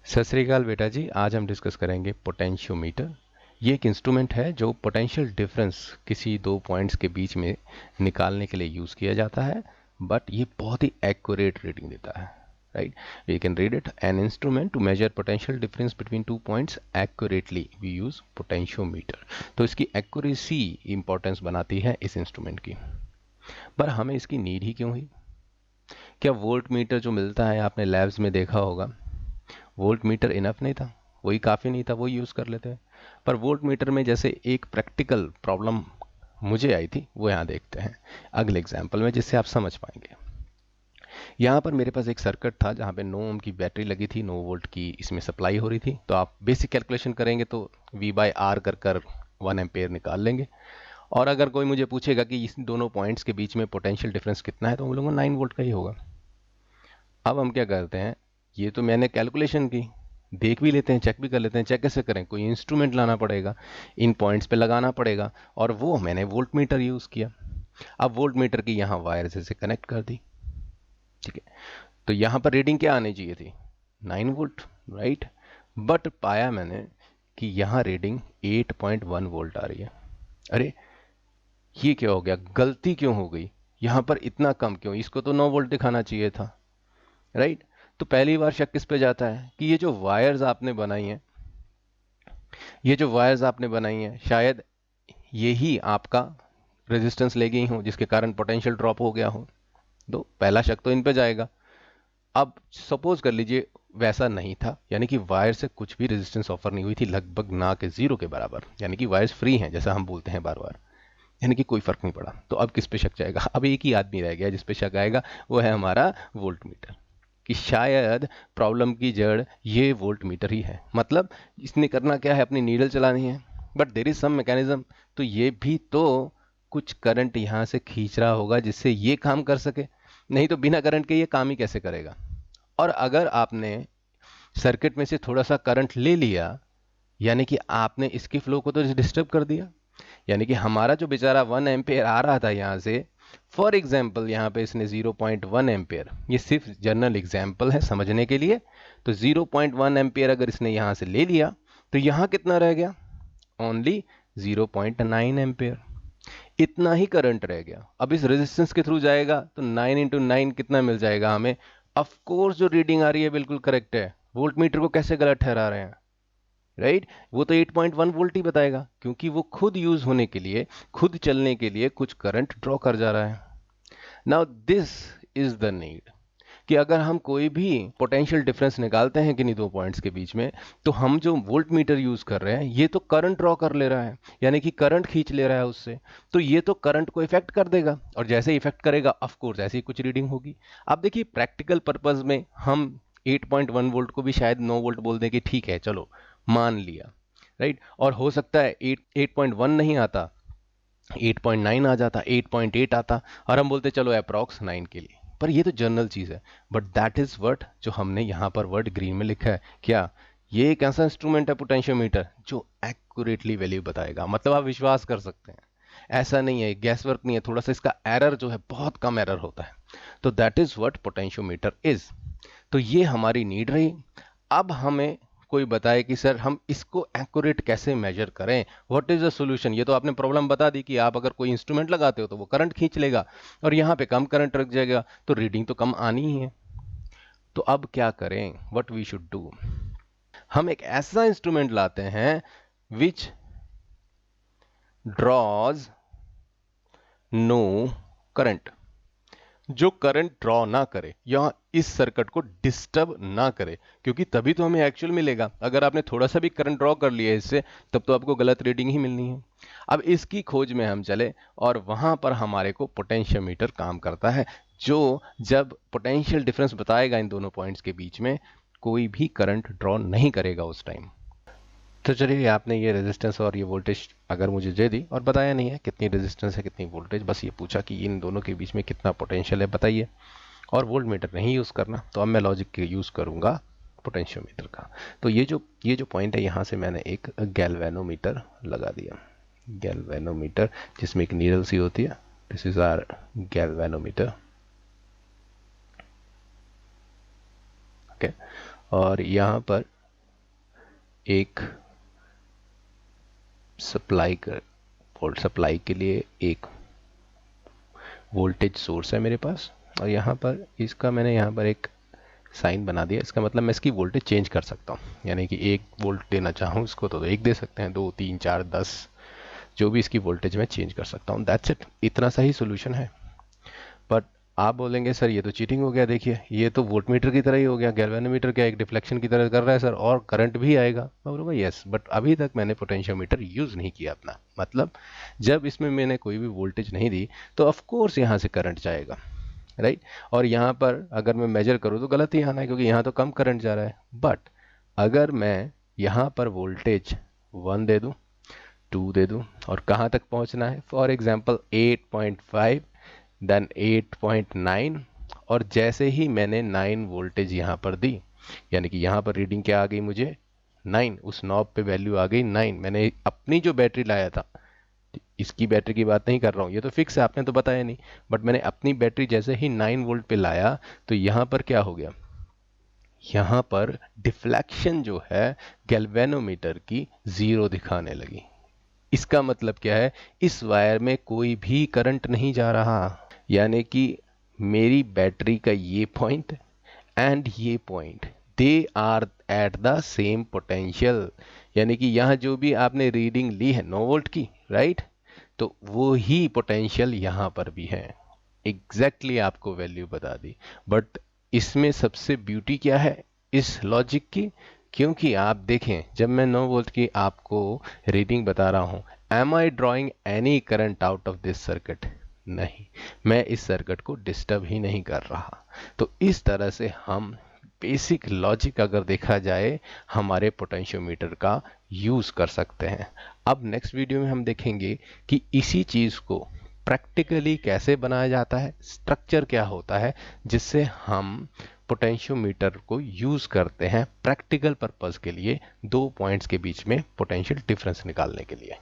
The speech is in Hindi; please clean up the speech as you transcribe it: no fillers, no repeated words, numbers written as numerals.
सत श्री अकाल बेटा जी, आज हम डिस्कस करेंगे पोटेंशियोमीटर। ये एक इंस्ट्रूमेंट है जो पोटेंशियल डिफरेंस किसी दो पॉइंट्स के बीच में निकालने के लिए यूज़ किया जाता है, बट ये बहुत ही एक्यूरेट रीडिंग देता है। Right, we can read it, an instrument to measure potential difference between two points accurately we use potentiometer. तो इसकी एक्यूरेसी इंपॉर्टेंस बनाती है इस इंस्ट्रूमेंट की। पर हमें इसकी नीड ही क्यों हुई? क्या वोल्ट मीटर जो मिलता है, आपने लैब्स में देखा होगा, वोल्ट मीटर इनफ नहीं था, वही काफ़ी नहीं था, वो यूज़ कर लेते हैं। पर वोल्ट मीटर में जैसे एक प्रैक्टिकल प्रॉब्लम मुझे आई थी, वो यहाँ देखते हैं अगले एग्जाम्पल में, जिससे आप समझ पाएंगे। यहाँ पर मेरे पास एक सर्किट था जहाँ पे 9 ओम की बैटरी लगी थी, 9 वोल्ट की इसमें सप्लाई हो रही थी। तो आप बेसिक कैलकुलेशन करेंगे तो V/R कर 1 एम्पेयर निकाल लेंगे। और अगर कोई मुझे पूछेगा कि इस दोनों पॉइंट्स के बीच में पोटेंशियल डिफरेंस कितना है, तो हम लोगों को 9 वोल्ट का ही होगा। अब हम क्या करते हैं, ये तो मैंने कैलकुलेशन की, देख भी लेते हैं, चेक भी कर लेते हैं। चेक कैसे करें? कोई इंस्ट्रूमेंट लाना पड़ेगा, इन पॉइंट्स पे लगाना पड़ेगा, और वो मैंने वोल्ट मीटर यूज़ किया। अब वोल्ट मीटर की यहाँ वायर से कनेक्ट कर दी, ठीक है। तो यहाँ पर रीडिंग क्या आनी चाहिए थी? 9 वोल्ट, राइट। बट पाया मैंने कि यहाँ रीडिंग 8.1 वोल्ट आ रही है। अरे ये क्या हो गया, गलती क्यों हो गई? यहाँ पर इतना कम क्यों? इसको तो 9 वोल्ट दिखाना चाहिए था, राइट। तो पहली बार शक किस पे जाता है कि ये जो वायर्स आपने बनाई हैं, शायद यही आपका रेजिस्टेंस ले गई हो, जिसके कारण पोटेंशियल ड्रॉप हो गया हो। तो पहला शक तो इन पे जाएगा। अब सपोज कर लीजिए वैसा नहीं था, यानी कि वायर से कुछ भी रेजिस्टेंस ऑफर नहीं हुई थी, लगभग ना के जीरो के बराबर, यानी कि वायर्स फ्री हैं, जैसा हम बोलते हैं बार बार, यानी कि कोई फर्क नहीं पड़ा। तो अब किस पे शक जाएगा? अब एक ही आदमी रह गया जिस पे शक आएगा, वो है हमारा वोल्ट मीटर, कि शायद प्रॉब्लम की जड़ ये वोल्ट मीटर ही है। मतलब इसने करना क्या है, अपनी नीडल चलानी है, but there is some mechanism. तो ये भी तो कुछ करंट यहाँ से खींच रहा होगा जिससे ये काम कर सके, नहीं तो बिना करंट के ये काम ही कैसे करेगा। और अगर आपने सर्किट में से थोड़ा सा करंट ले लिया, यानी कि आपने इसकी फ्लो को तो डिस्टर्ब कर दिया। यानी कि हमारा जो बेचारा 1 एम्पेयर आ रहा था यहाँ से, फॉर एग्जाम्पल यहाँ पे इसने 0.1 एम्पेयर, ये सिर्फ जनरल एग्जाम्पल है समझने के लिए, तो 0.1 एम्पेयर अगर इसने यहाँ से ले लिया, तो यहाँ कितना रह गया? Only 0.9 ampere. इतना ही करंट रह गया। अब इस रेजिस्टेंस के थ्रू जाएगा तो 9 इंटू 9 कितना मिल जाएगा हमें? ऑफ कोर्स जो रीडिंग आ रही है बिल्कुल करेक्ट है। वोल्ट मीटर को कैसे गलत ठहरा रहे हैं, राइट। वो तो 8.1 वोल्ट ही बताएगा, क्योंकि वो खुद यूज होने के लिए, खुद चलने के लिए कुछ करंट ड्रॉ कर जा रहा है। Now this is the need, कि अगर हम कोई भी पोटेंशियल डिफरेंस निकालते हैं किन्हीं दो पॉइंट्स के बीच में, तो हम जो वोल्ट मीटर यूज कर रहे हैं, ये तो करंट ड्रॉ कर ले रहा है, यानी कि करंट खींच ले रहा है उससे। तो ये तो करंट को इफेक्ट कर देगा, और जैसे इफेक्ट करेगा ऑफ कोर्स ऐसी कुछ रीडिंग होगी। अब देखिए प्रैक्टिकल पर्पज में हम 8.1 वोल्ट को भी शायद 9 वोल्ट बोल दें कि ठीक है चलो मान लिया, राइट। और हो सकता है 8.1 नहीं आता, 8.9 आ जाता, 8.8 आता, और हम बोलते चलो अप्रॉक्स 9 के लिए। पर ये तो जनरल चीज है, बट दैट इज वर्ड जो हमने यहाँ पर वर्ड ग्रीन में लिखा है। क्या ये एक ऐसा इंस्ट्रूमेंट है पोटेंशियोमीटर जो एक्यूरेटली वैल्यू बताएगा? मतलब आप विश्वास कर सकते हैं, ऐसा नहीं है, गैस वर्क नहीं है, थोड़ा सा इसका एरर जो है बहुत कम एरर होता है। तो that is what potentiometer is. तो ये हमारी नीड रही। अब हमें कोई बताए कि सर हम इसको एक्यूरेट कैसे मेजर करें, व्हाट इज द सॉल्यूशन। ये तो आपने प्रॉब्लम बता दी कि आप अगर कोई इंस्ट्रूमेंट लगाते हो तो वो करंट खींच लेगा, और यहाँ पे कम करंट रख जाएगा, तो रीडिंग तो कम आनी ही है। तो अब क्या करें, व्हाट वी शुड डू? हम एक ऐसा इंस्ट्रूमेंट लाते हैं विच ड्रॉज नो करंट, जो करंट ड्रॉ ना करे या इस सर्किट को डिस्टर्ब ना करे, क्योंकि तभी तो हमें एक्चुअल मिलेगा। अगर आपने थोड़ा सा भी करंट ड्रॉ कर लिया इससे, तब तो आपको गलत रीडिंग ही मिलनी है। अब इसकी खोज में हम चले, और वहां पर हमारे को पोटेंशियोमीटर काम करता है, जो जब पोटेंशियल डिफरेंस बताएगा इन दोनों पॉइंट्स के बीच में, कोई भी करंट ड्रॉ नहीं करेगा उस टाइम। तो चलिए, आपने ये रेजिस्टेंस और ये वोल्टेज अगर मुझे दे दी, और बताया नहीं है कितनी रेजिस्टेंस है कितनी वोल्टेज, बस ये पूछा कि इन दोनों के बीच में कितना पोटेंशियल है बताइए, और वोल्ट मीटर नहीं यूज़ करना। तो अब मैं लॉजिक के यूज़ करूँगा पोटेंशियोमीटर का। तो ये जो पॉइंट है, यहाँ से मैंने एक गैल्वेनोमीटर लगा दिया, गैल्वेनोमीटर, जिसमें एक नीडल सी होती है। This is our galvanometer, okay. और यहाँ पर एक वोल्ट सप्लाई के लिए एक वोल्टेज सोर्स है मेरे पास, और यहाँ पर इसका मैंने यहाँ पर एक साइन बना दिया। इसका मतलब मैं इसकी वोल्टेज चेंज कर सकता हूँ, यानी कि 1 वोल्ट देना चाहूँ इसको तो 1 दे सकते हैं, 2 3 4 10, जो भी इसकी वोल्टेज मैं चेंज कर सकता हूँ। दैट्स इट, इतना सा ही सोल्यूशन है। बट आप बोलेंगे सर ये तो चीटिंग हो गया, देखिए ये तो वोल्टमीटर की तरह ही हो गया, गैल्वेनोमीटर क्या एक डिफ्लेक्शन की तरह कर रहा है सर, और करंट भी आएगा। मैं बोलूँगा यस, बट अभी तक मैंने पोटेंशियोमीटर यूज़ नहीं किया अपना, मतलब जब इसमें मैंने कोई भी वोल्टेज नहीं दी तो ऑफकोर्स यहाँ से करंट जाएगा, राइट। और यहाँ पर अगर मैं मेजर करूँ तो गलत ही आना है, क्योंकि यहाँ तो कम करंट जा रहा है। बट अगर मैं यहाँ पर वोल्टेज 1 दे दूँ, 2 दे दूँ, और कहाँ तक पहुँचना है, फॉर एग्जांपल 8.5, देन 8.9, और जैसे ही मैंने 9 वोल्टेज यहाँ पर दी, यानी कि यहाँ पर रीडिंग क्या आ गई मुझे 9, उस नॉब पे वैल्यू आ गई 9। मैंने अपनी जो बैटरी लाया था, इसकी बैटरी की बात नहीं कर रहा हूँ, ये तो फिक्स है, आपने तो बताया नहीं, बट मैंने अपनी बैटरी जैसे ही 9 वोल्ट पे लाया तो यहाँ पर क्या हो गया, यहाँ पर डिफ्लेक्शन जो है गैल्वेनोमीटर की 0 दिखाने लगी। इसका मतलब क्या है, इस वायर में कोई भी करंट नहीं जा रहा, यानी कि मेरी बैटरी का ये पॉइंट एंड ये point, they are at the same potential, यानी कि यहाँ जो भी आपने रीडिंग ली है 9 वोल्ट की, राइट, तो वो ही पोटेंशियल यहाँ पर भी है, एग्जैक्टली आपको वैल्यू बता दी। बट इसमें सबसे ब्यूटी क्या है इस लॉजिक की, क्योंकि आप देखें जब मैं 9 वोल्ट की आपको रीडिंग बता रहा हूँ, am I drawing any current out of this circuit, नहीं, मैं इस सर्किट को डिस्टर्ब ही नहीं कर रहा। तो इस तरह से हम बेसिक लॉजिक अगर देखा जाए हमारे पोटेंशियोमीटर का यूज़ कर सकते हैं। अब नेक्स्ट वीडियो में हम देखेंगे कि इसी चीज़ को प्रैक्टिकली कैसे बनाया जाता है, स्ट्रक्चर क्या होता है जिससे हम पोटेंशियोमीटर को यूज़ करते हैं प्रैक्टिकल पर्पस के लिए, 2 पॉइंट्स के बीच में पोटेंशियल डिफरेंस निकालने के लिए।